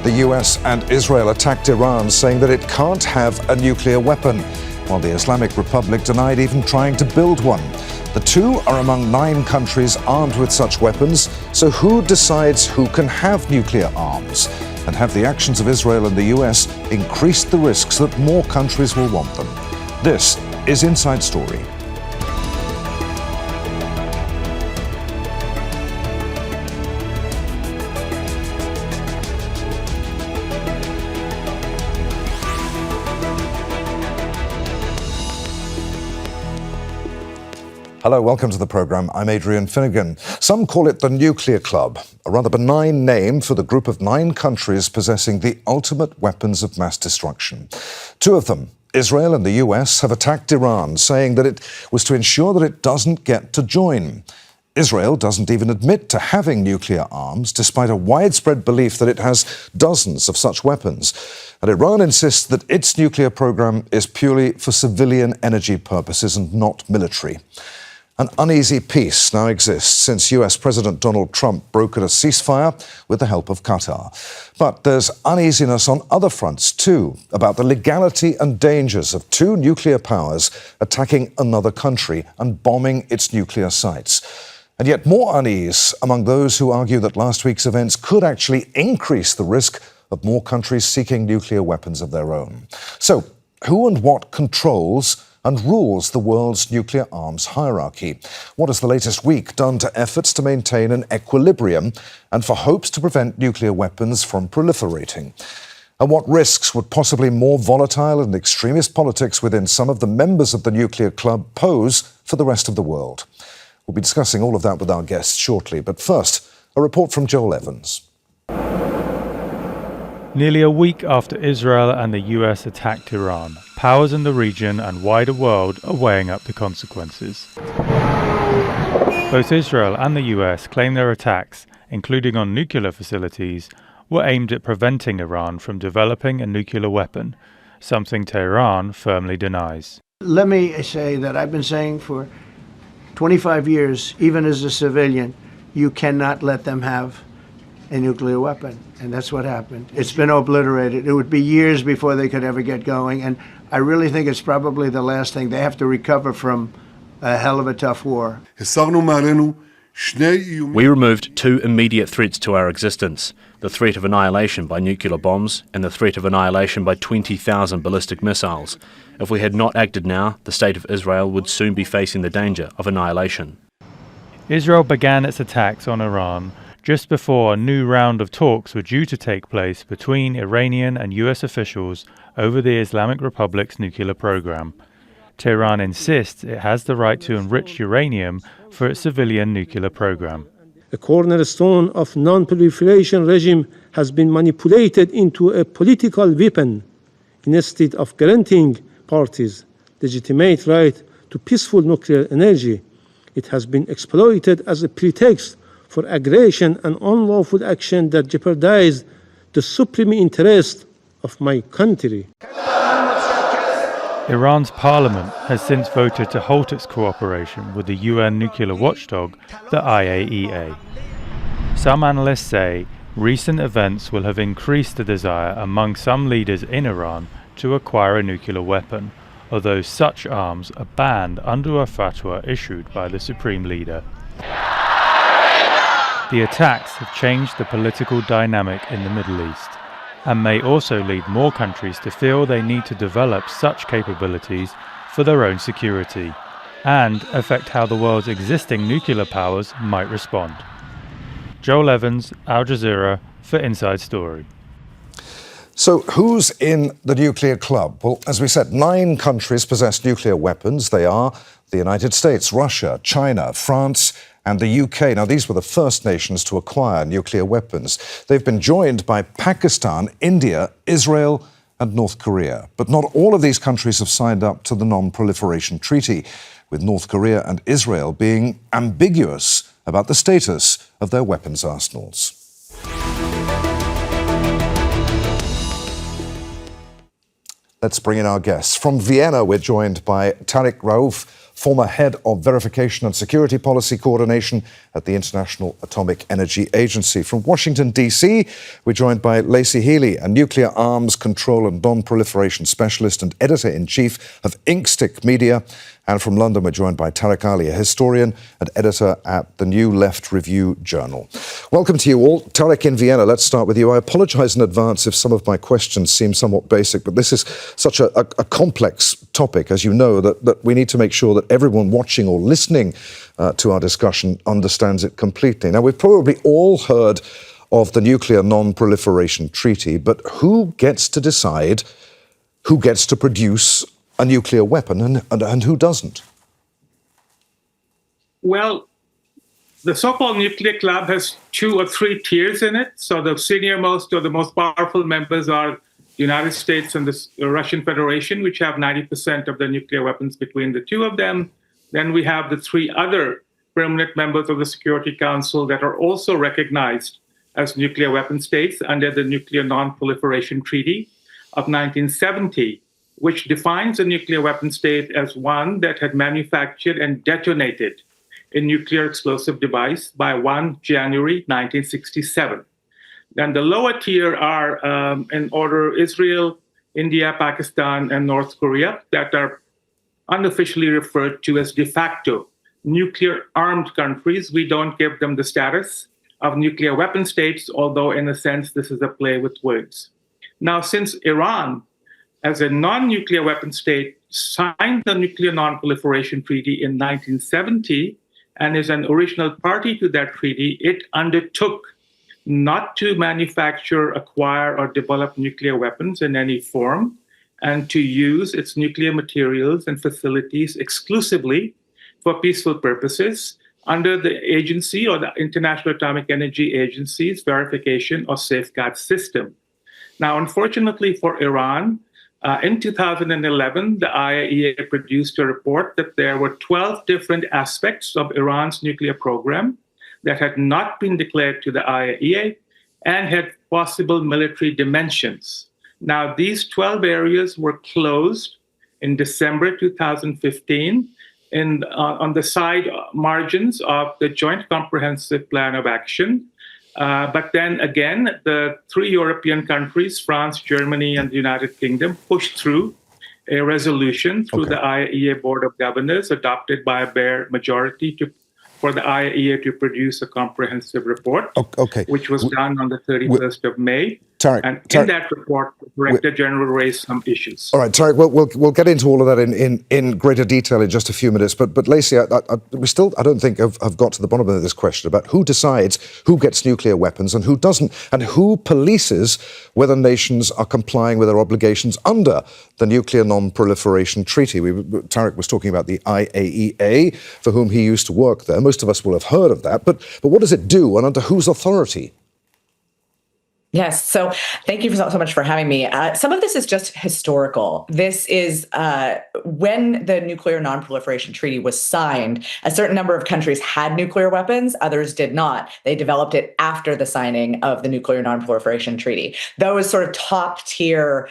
The US and Israel attacked Iran, saying that it can't have a nuclear weapon, while the Islamic Republic denied even trying to build one. The two are among 9 countries armed with such weapons, so who decides who can have nuclear arms? And have the actions of Israel and the US increased the risks that more countries will want them? This is Inside Story. Hello, welcome to the programme. I'm Adrian Finighan. Some call it the Nuclear Club, a rather benign name for the group of 9 countries possessing the ultimate weapons of mass destruction. 2 of them, Israel and the US, have attacked Iran, saying that it was to ensure that it doesn't get to join. Israel doesn't even admit to having nuclear arms, despite a widespread belief that it has dozens of such weapons. And Iran insists that its nuclear program is purely for civilian energy purposes and not military. An uneasy peace now exists since US President Donald Trump brokered a ceasefire with the help of Qatar. But there's uneasiness on other fronts too, about the legality and dangers of 2 nuclear powers attacking another country and bombing its nuclear sites. And yet more unease among those who argue that last week's events could actually increase the risk of more countries seeking nuclear weapons of their own. So, who and what controls and rules the world's nuclear arms hierarchy? What has the latest week done to efforts to maintain an equilibrium and for hopes to prevent nuclear weapons from proliferating? And what risks would possibly more volatile and extremist politics within some of the members of the nuclear club pose for the rest of the world? We'll be discussing all of that with our guests shortly, but first, a report from Joel Evans. Nearly a week after Israel and the US attacked Iran, powers in the region and wider world are weighing up the consequences. Both Israel and the US claim their attacks, including on nuclear facilities, were aimed at preventing Iran from developing a nuclear weapon, something Tehran firmly denies. Let me say that I've been saying for 25 years, even as a civilian, you cannot let them have a nuclear weapon. And that's what happened. It's been obliterated. It would be years before they could ever get going. And I really think it's probably the last thing. They have to recover from a hell of a tough war. We removed 2 immediate threats to our existence, the threat of annihilation by nuclear bombs and the threat of annihilation by 20,000 ballistic missiles. If we had not acted now, the state of Israel would soon be facing the danger of annihilation. Israel began its attacks on Iran just before a new round of talks were due to take place between Iranian and US officials over the Islamic Republic's nuclear program. Tehran insists it has the right to enrich uranium for its civilian nuclear program. The cornerstone of non-proliferation regime has been manipulated into a political weapon. Instead of granting parties legitimate right to peaceful nuclear energy, it has been exploited as a pretext for aggression and unlawful action that jeopardize the supreme interest of my country. Iran's parliament has since voted to halt its cooperation with the UN nuclear watchdog, the IAEA. Some analysts say recent events will have increased the desire among some leaders in Iran to acquire a nuclear weapon, although such arms are banned under a fatwa issued by the supreme leader. The attacks have changed the political dynamic in the Middle East and may also lead more countries to feel they need to develop such capabilities for their own security and affect how the world's existing nuclear powers might respond. Joel Evans, Al Jazeera, for Inside Story. So who's in the nuclear club? Well, as we said, 9 countries possess nuclear weapons. They are the United States, Russia, China, France, and the UK. Now, these were the first nations to acquire nuclear weapons. They've been joined by Pakistan, India, Israel, and North Korea. But not all of these countries have signed up to the non-proliferation treaty, with North Korea and Israel being ambiguous about the status of their weapons arsenals. Let's bring in our guests. From Vienna, we're joined by Tariq Rauf, former head of Verification and Security Policy Coordination at the International Atomic Energy Agency. From Washington, D.C., we're joined by Laicie Heeley, a nuclear arms control and non-proliferation specialist and editor-in-chief of Inkstick Media. And from London, we're joined by Tariq Ali, a historian and editor at the New Left Review Journal. Welcome to you all. Tariq, in Vienna, let's start with you. I apologise in advance if some of my questions seem somewhat basic, but this is such a complex topic, as you know, that we need to make sure that everyone watching or listening to our discussion understands it completely. Now, we've probably all heard of the Nuclear Non-Proliferation Treaty, but who gets to decide who gets to produce a nuclear weapon and who doesn't? Well, the so-called nuclear club has 2 or 3 tiers in it. So the senior-most or the most powerful members are the United States and the Russian Federation, which have 90% of the nuclear weapons between the 2 of them. Then we have the 3 other permanent members of the Security Council that are also recognized as nuclear weapon states under the Nuclear Non-Proliferation Treaty of 1970, which defines a nuclear weapon state as one that had manufactured and detonated a nuclear explosive device by 1 January 1967. Then the lower tier are, in order, Israel, India, Pakistan, and North Korea, that are unofficially referred to as de facto nuclear-armed countries. We don't give them the status of nuclear weapon states, although in a sense this is a play with words. Now, since Iran, as a non-nuclear weapon state, signed the Nuclear Non-Proliferation Treaty in 1970 and is an original party to that treaty, it undertook not to manufacture, acquire, or develop nuclear weapons in any form, and to use its nuclear materials and facilities exclusively for peaceful purposes under the agency or the International Atomic Energy Agency's verification or safeguard system. Now, unfortunately for Iran, in 2011, the IAEA produced a report that there were 12 different aspects of Iran's nuclear program that had not been declared to the IAEA and had possible military dimensions. Now, these 12 areas were closed in December 2015 on the side margins of the Joint Comprehensive Plan of Action. But then again, the 3 European countries, France, Germany, and the United Kingdom, pushed through a resolution through the IAEA Board of Governors, adopted by a bare majority, for the IAEA to produce a comprehensive report, which was done on the 31st of May. And in that report, the Director General raised some issues. All right, Tariq, we'll get into all of that in greater detail in just a few minutes. But Laicie, we still, I don't think, have got to the bottom of this question about who decides who gets nuclear weapons and who doesn't, and who polices whether nations are complying with their obligations under the Nuclear Non-Proliferation Treaty. Tariq was talking about the IAEA, for whom he used to work there. Most of us will have heard of that. But what does it do, and under whose authority? Yes. So thank you so much for having me. Some of this is just historical. This is when the Nuclear Non-Proliferation Treaty was signed, a certain number of countries had nuclear weapons, others did not. They developed it after the signing of the Nuclear Non-Proliferation Treaty. Those sort of top tier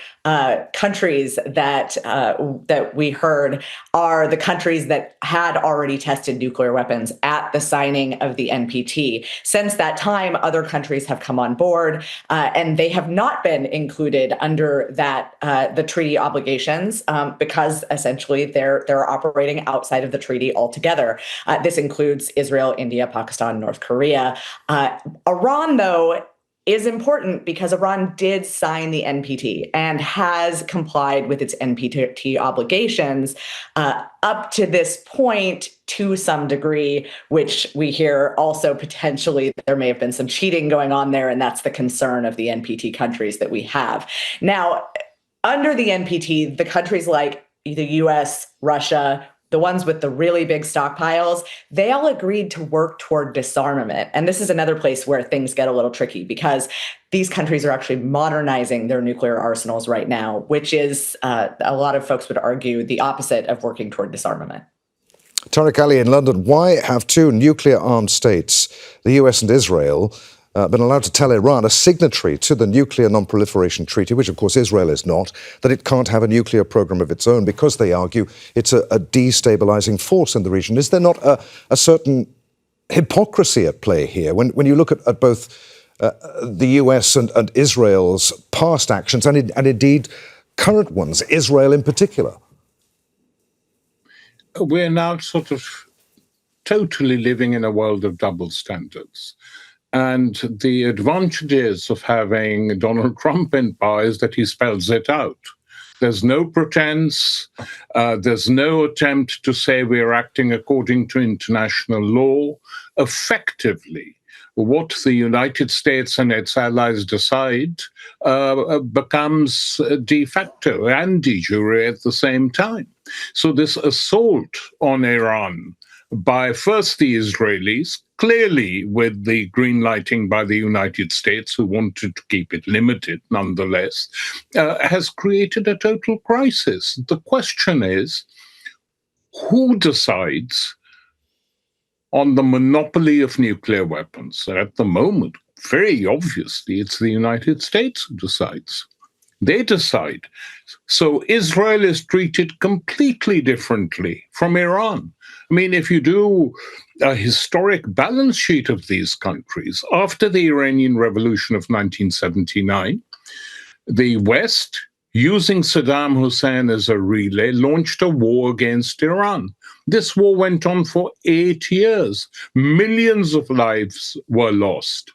countries that we heard are the countries that had already tested nuclear weapons at the signing of the NPT. Since that time, other countries have come on board. And they have not been included under that the treaty obligations because essentially they're operating outside of the treaty altogether. This includes Israel, India, Pakistan, North Korea. Iran, though, is important because Iran did sign the NPT and has complied with its NPT obligations up to this point to some degree, which we hear also potentially there may have been some cheating going on there, and that's the concern of the NPT countries that we have. Now, under the NPT, the countries like the US, Russia, the ones with the really big stockpiles, they all agreed to work toward disarmament. And this is another place where things get a little tricky because these countries are actually modernizing their nuclear arsenals right now, which is, a lot of folks would argue, the opposite of working toward disarmament. Tariq Ali in London, why have 2 nuclear-armed states, the US and Israel, been allowed to tell Iran, a signatory to the Nuclear Non-Proliferation Treaty, which of course Israel is not, that it can't have a nuclear program of its own because they argue it's a destabilizing force in the region. Is there not a certain hypocrisy at play here when you look at both the US and Israel's past actions and indeed current ones, Israel in particular? We're now sort of totally living in a world of double standards. And the advantages of having Donald Trump in power is that he spells it out. There's no pretense. There's no attempt to say we're acting according to international law. Effectively, what the United States and its allies decide becomes de facto and de jure at the same time. So this assault on Iran by first the Israelis, clearly with the green lighting by the United States, who wanted to keep it limited nonetheless, has created a total crisis. The question is, who decides on the monopoly of nuclear weapons? At the moment, very obviously, it's the United States who decides. They decide. So Israel is treated completely differently from Iran. I mean, if you do a historic balance sheet of these countries, after the Iranian Revolution of 1979, the West, using Saddam Hussein as a relay, launched a war against Iran. This war went on for 8 years. Millions of lives were lost.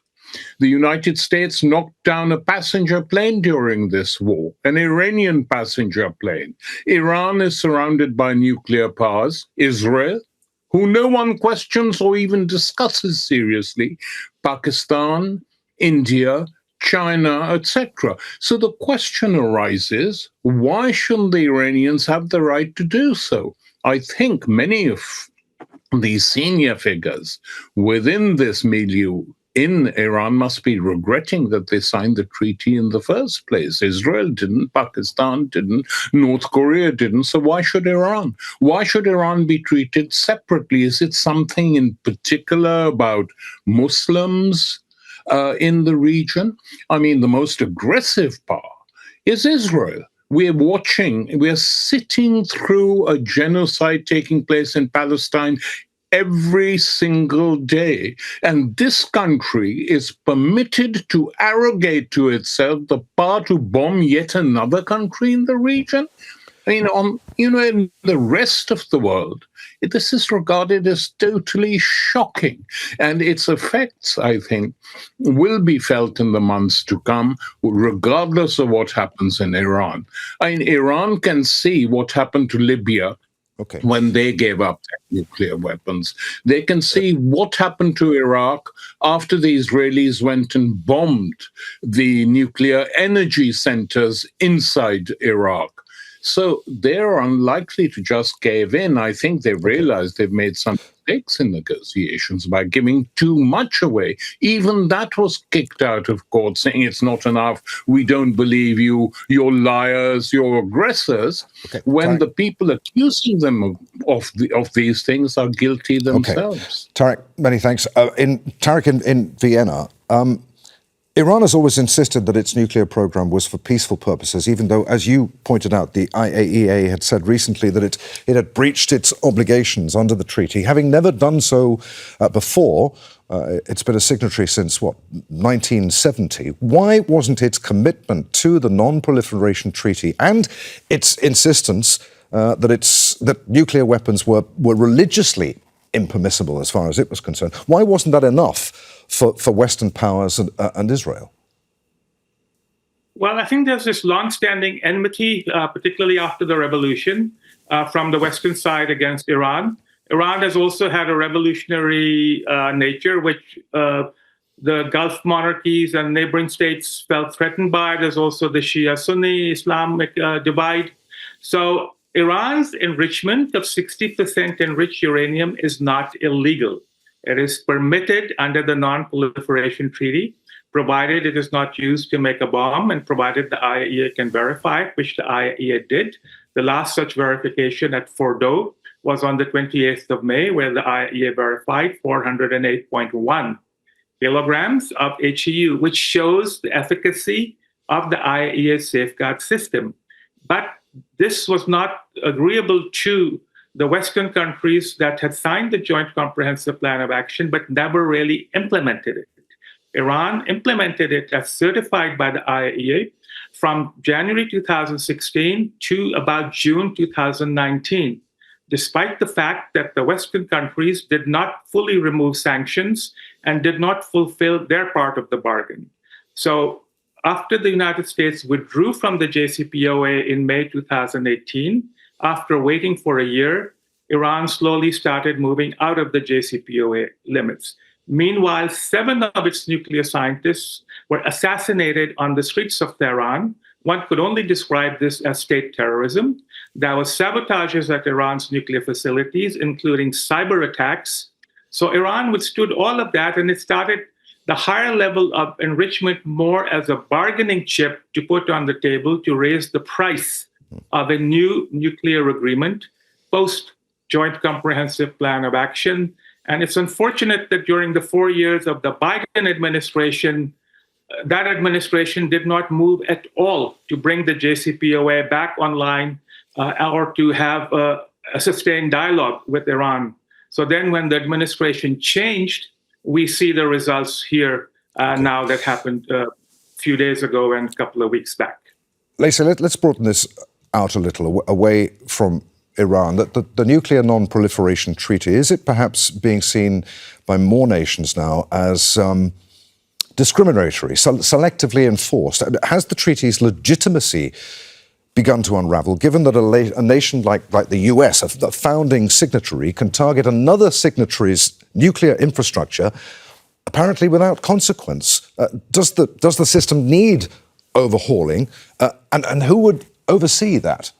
The United States knocked down a passenger plane during this war, an Iranian passenger plane. Iran is surrounded by nuclear powers. Israel, who no one questions or even discusses seriously, Pakistan, India, China, etc. So the question arises, why shouldn't the Iranians have the right to do so? I think many of the senior figures within this milieu in Iran must be regretting that they signed the treaty in the first place. Israel didn't, Pakistan didn't, North Korea didn't, so why should Iran? Why should Iran be treated separately? Is it something in particular about Muslims in the region? I mean, the most aggressive power is Israel. We're sitting through a genocide taking place in Palestine every single day. And this country is permitted to arrogate to itself the power to bomb yet another country in the region. I mean, in the rest of the world, this is regarded as totally shocking. And its effects, I think, will be felt in the months to come, regardless of what happens in Iran. I mean, Iran can see what happened to Libya when they gave up their nuclear weapons. They can see what happened to Iraq after the Israelis went and bombed the nuclear energy centers inside Iraq. So they're unlikely to just cave in. I think they've realized they've made some mistakes in negotiations by giving too much away. Even that was kicked out of court, saying it's not enough, we don't believe you, you're liars, you're aggressors, when the people accusing them of these things are guilty themselves. Tariq, many thanks. Tariq, in Vienna, Iran has always insisted that its nuclear program was for peaceful purposes, even though, as you pointed out, the IAEA had said recently that it had breached its obligations under the treaty. Having never done so before, it's been a signatory since, 1970. Why wasn't its commitment to the non-proliferation treaty and its insistence that nuclear weapons were religiously impermissible as far as it was concerned, why wasn't that enough for Western powers and Israel? Well, I think there's this long-standing enmity, particularly after the revolution, from the Western side against Iran. Iran has also had a revolutionary nature, which the Gulf monarchies and neighboring states felt threatened by. There's also the Shia-Sunni Islamic divide. So Iran's enrichment of 60% enriched uranium is not illegal. It is permitted under the Non-Proliferation Treaty, provided it is not used to make a bomb and provided the IAEA can verify it, which the IAEA did. The last such verification at Fordow was on the 28th of May, where the IAEA verified 408.1 kilograms of HEU, which shows the efficacy of the IAEA safeguard system. But this was not agreeable to the Western countries that had signed the Joint Comprehensive Plan of Action, but never really implemented it. Iran implemented it as certified by the IAEA from January 2016 to about June 2019, despite the fact that the Western countries did not fully remove sanctions and did not fulfill their part of the bargain. So after the United States withdrew from the JCPOA in May 2018, after waiting for a year, Iran slowly started moving out of the JCPOA limits. Meanwhile, 7 of its nuclear scientists were assassinated on the streets of Tehran. One could only describe this as state terrorism. There were sabotages at Iran's nuclear facilities, including cyber attacks. So Iran withstood all of that, and it started the higher level of enrichment more as a bargaining chip to put on the table to raise the price of a new nuclear agreement post Joint Comprehensive Plan of Action. And it's unfortunate that during the 4 years of the Biden administration, that administration did not move at all to bring the JCPOA back online or to have a sustained dialogue with Iran. So then when the administration changed, we see the results here now that happened a few days ago and a couple of weeks back. Laicie, let's broaden this out a little, away from Iran. The Nuclear Non-Proliferation Treaty, is it perhaps being seen by more nations now as discriminatory, selectively enforced? Has the treaty's legitimacy begun to unravel, given that a nation like the US, a founding signatory, can target another signatory's nuclear infrastructure, apparently without consequence? Does the system need overhauling? And who would oversee that?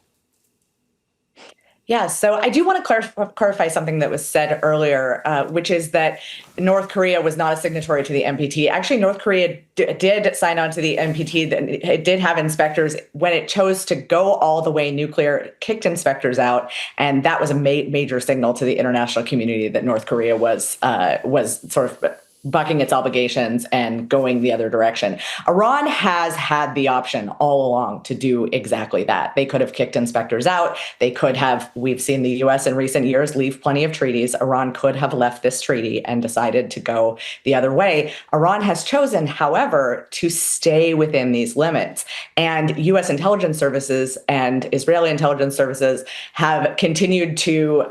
Yeah, so I do want to clarify something that was said earlier, which is that North Korea was not a signatory to the NPT. Actually, North Korea did sign on to the NPT. It did have inspectors. When it chose to go all the way nuclear, kicked inspectors out, and that was a major signal to the international community that North Korea was sort of bucking its obligations and going the other direction. Iran has had the option all along to do exactly that. They could have kicked inspectors out. They could have, we've seen the US in recent years leave plenty of treaties. Iran could have left this treaty and decided to go the other way. Iran has chosen, however, to stay within these limits. And US intelligence services and Israeli intelligence services have continued to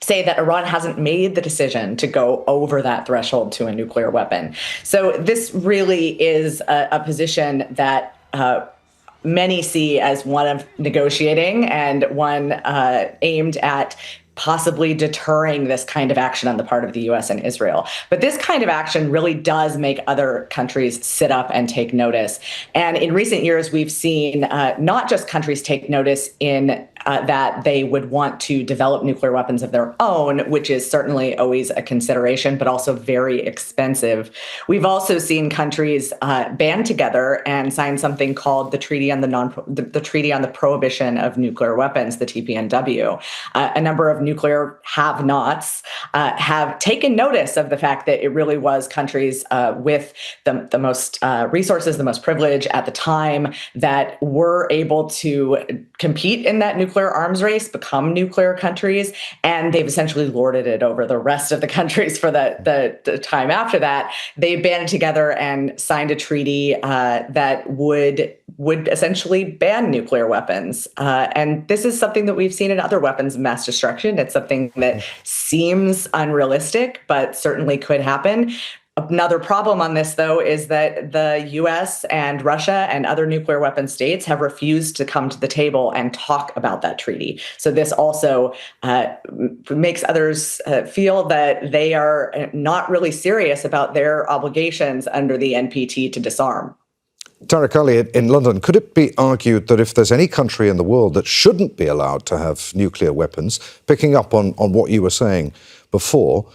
say that Iran hasn't made the decision to go over that threshold to a nuclear weapon. So this really is a position that many see as one of negotiating and one aimed at possibly deterring this kind of action on the part of the US and Israel. But this kind of action really does make other countries sit up and take notice. And in recent years, we've seen not just countries take notice in that they would want to develop nuclear weapons of their own, which is certainly always a consideration, but also very expensive. We've also seen countries band together and sign something called the Treaty on the Treaty on the Prohibition of Nuclear Weapons, the TPNW. A number of nuclear have-nots have taken notice of the fact that it really was countries with the most resources, the most privilege at the time that were able to compete in that nuclear arms race, become nuclear countries, and they've essentially lorded it over the rest of the countries for the time after that. They banded together and signed a treaty that would essentially ban nuclear weapons. And this is something that we've seen in other weapons of mass destruction. It's something that seems unrealistic, but certainly could happen. Another problem on this, though, is that the US and Russia and other nuclear weapon states have refused to come to the table and talk about that treaty. So this also makes others feel that they are not really serious about their obligations under the NPT to disarm. Tariq Ali, in London, could it be argued that if there's any country in the world that shouldn't be allowed to have nuclear weapons, picking up on what you were saying before,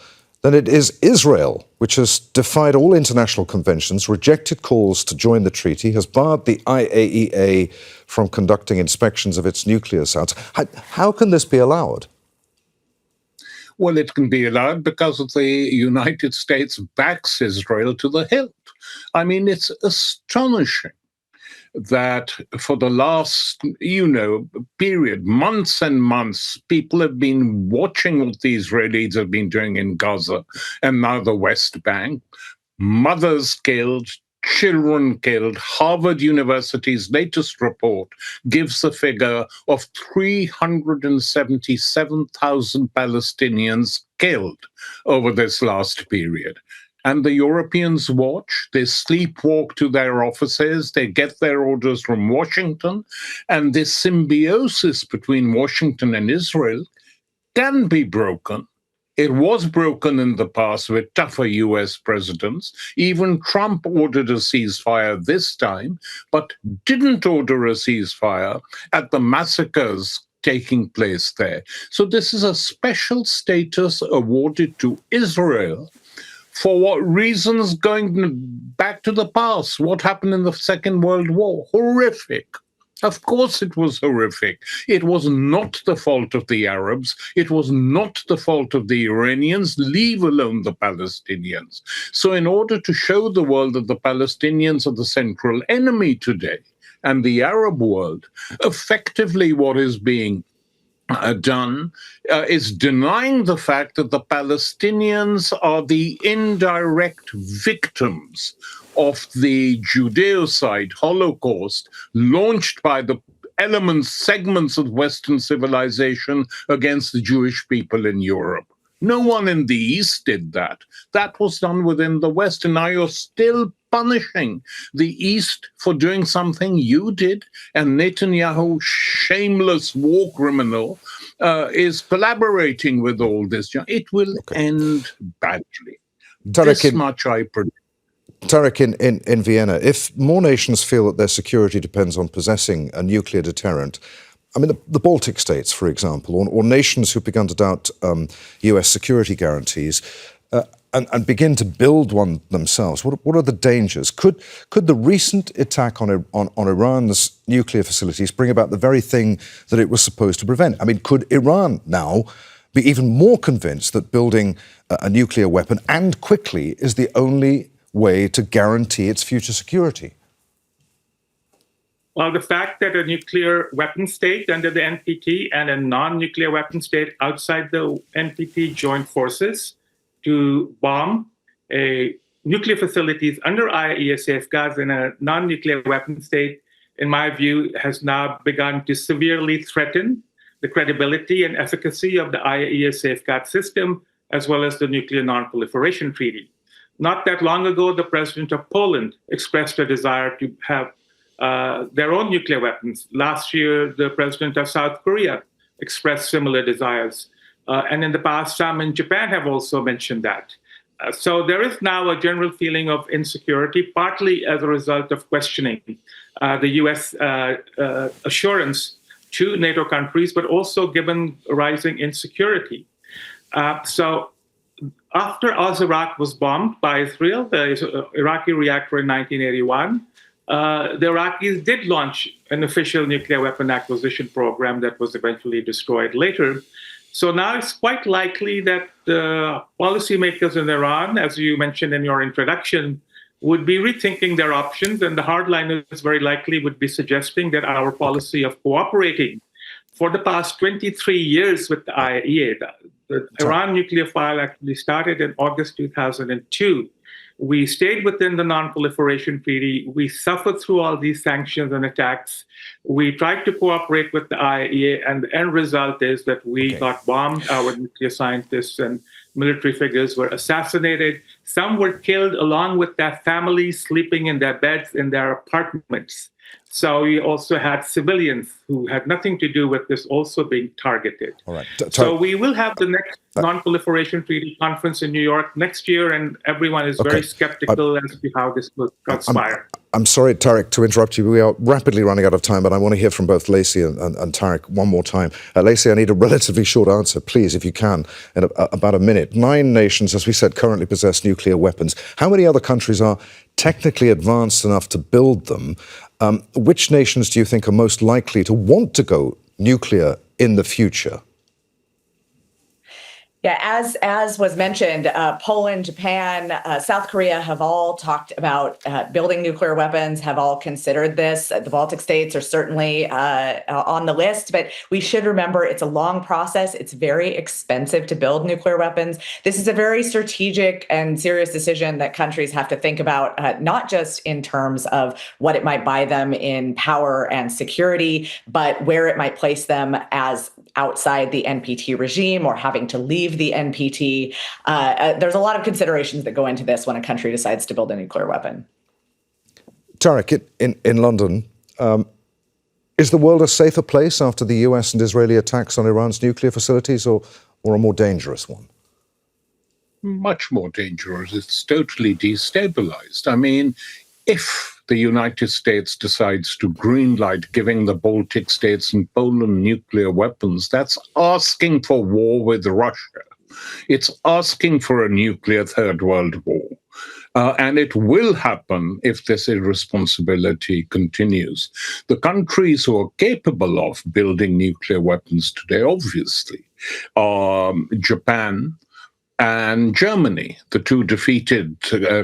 then it is Israel, which has defied all international conventions, rejected calls to join the treaty, has barred the IAEA from conducting inspections of its nuclear sites. How can this be allowed? Well, it can be allowed because of the United States backs Israel to the hilt. I mean, it's astonishing that for the last, period, months and months, people have been watching what the Israelis have been doing in Gaza and now the West Bank. Mothers killed, children killed. Harvard University's latest report gives the figure of 377,000 Palestinians killed over this last period. And the Europeans watch, they sleepwalk to their offices, they get their orders from Washington, and this symbiosis between Washington and Israel can be broken. It was broken in the past with tougher US presidents. Even Trump ordered a ceasefire this time, but didn't order a ceasefire at the massacres taking place there. So this is a special status awarded to Israel. For what reasons? Going back to the past. What happened in the Second World War? Horrific. Of course it was horrific. It was not the fault of the Arabs. It was not the fault of the Iranians, leave alone the Palestinians. So in order to show the world that the Palestinians are the central enemy today, and the Arab world, effectively what is being done is denying the fact that the Palestinians are the indirect victims of the Judeo-Side Holocaust launched by the segments of Western civilization against the Jewish people in Europe. No one in the East did that. That was done within the West, and now you're still punishing the East for doing something you did, and Netanyahu, shameless war criminal, is collaborating with all this. It will end badly. This much I predict. Tariq, in Vienna, if more nations feel that their security depends on possessing a nuclear deterrent, I mean, the Baltic states, for example, or nations who've begun to doubt US security guarantees and begin to build one themselves, what are the dangers? Could the recent attack on Iran's nuclear facilities bring about the very thing that it was supposed to prevent? I mean, could Iran now be even more convinced that building a nuclear weapon, and quickly, is the only way to guarantee its future security? Well, the fact that a nuclear weapon state under the NPT and a non-nuclear weapon state outside the NPT join forces to bomb nuclear facilities under IAEA safeguards in a non-nuclear weapon state, in my view, has now begun to severely threaten the credibility and efficacy of the IAEA safeguard system, as well as the Nuclear Non-Proliferation Treaty. Not that long ago, the president of Poland expressed a desire to have their own nuclear weapons. Last year, the president of South Korea expressed similar desires. And in the past, some in Japan have also mentioned that. So there is now a general feeling of insecurity, partly as a result of questioning the US assurance to NATO countries, but also given rising insecurity. So after Iraq was bombed by Israel, the Iraqi reactor in 1981, the Iraqis did launch an official nuclear weapon acquisition program that was eventually destroyed later. So now it's quite likely that the policymakers in Iran, as you mentioned in your introduction, would be rethinking their options, and the hardliners very likely would be suggesting that our policy of cooperating for the past 23 years with the IAEA, the Iran nuclear file actually started in August 2002. We stayed within the Non-Proliferation Treaty. We suffered through all these sanctions and attacks. We tried to cooperate with the IAEA, and the end result is that we got bombed. Our nuclear scientists and military figures were assassinated. Some were killed along with their families, sleeping in their beds in their apartments. So we also had civilians who had nothing to do with this also being targeted. All right. So we will have the next Non-Proliferation Treaty conference in New York next year, and everyone is very skeptical as to how this will transpire. I'm sorry, Tariq, to interrupt you. We are rapidly running out of time, but I want to hear from both Laicie and Tariq one more time. Laicie, I need a relatively short answer, please, if you can, in about a minute. 9 nations, as we said, currently possess nuclear weapons. How many other countries are technically advanced enough to build them? Which nations do you think are most likely to want to go nuclear in the future? Yeah, as was mentioned, Poland, Japan, South Korea have all talked about building nuclear weapons, have all considered this. The Baltic states are certainly on the list, but we should remember it's a long process. It's very expensive to build nuclear weapons. This is a very strategic and serious decision that countries have to think about, not just in terms of what it might buy them in power and security, but where it might place them as outside the NPT regime or having to leave the NPT. There's a lot of considerations that go into this when a country decides to build a nuclear weapon. Tariq, in London, is the world a safer place after the US and Israeli attacks on Iran's nuclear facilities, or a more dangerous one? Much more dangerous. It's totally destabilized. I mean, if the United States decides to greenlight giving the Baltic states and Poland nuclear weapons, that's asking for war with Russia. It's asking for a nuclear third world war. And it will happen if this irresponsibility continues. The countries who are capable of building nuclear weapons today, obviously, are Japan and Germany, the two defeated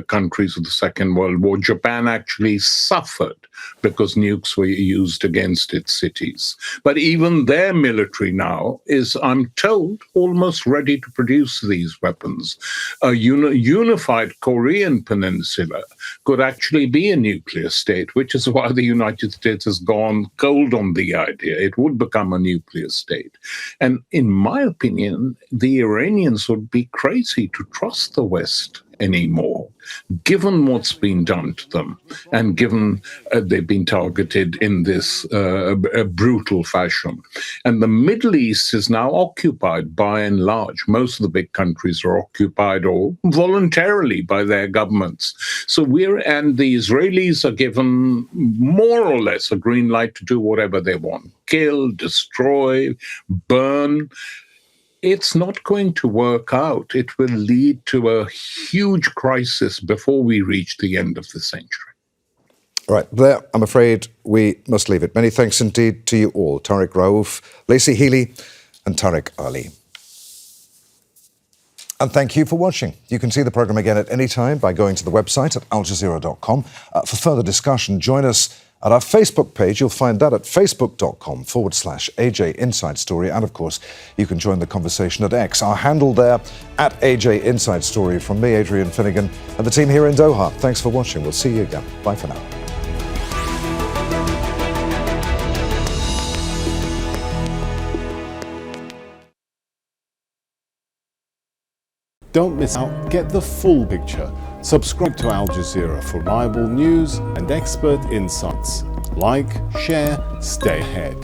countries of the Second World War. Japan actually suffered because nukes were used against its cities. But even their military now is, I'm told, almost ready to produce these weapons. A unified Korean peninsula could actually be a nuclear state, which is why the United States has gone cold on the idea. It would become a nuclear state. And in my opinion, the Iranians would be crazy to trust the West anymore, given what's been done to them and given they've been targeted in this brutal fashion. And the Middle East is now occupied by and large. Most of the big countries are occupied or voluntarily by their governments. So and the Israelis are given more or less a green light to do whatever they want, kill, destroy, burn. It's not going to work out. It will lead to a huge crisis before we reach the end of the century. All right, there, I'm afraid we must leave it. Many thanks indeed to you all, Tariq Rauf, Laicie Heeley, and Tariq Ali. And thank you for watching. You can see the programme again at any time by going to the website at aljazeera.com. For further discussion, join us at our Facebook page. You'll find that at facebook.com/AJ Inside Story. And of course, you can join the conversation at X. Our handle there, at AJ Inside Story. From me, Adrian Finighan, and the team here in Doha. Thanks for watching. We'll see you again. Bye for now. Don't miss out. Get the full picture. Subscribe to Al Jazeera for reliable news and expert insights. Like, share, stay ahead.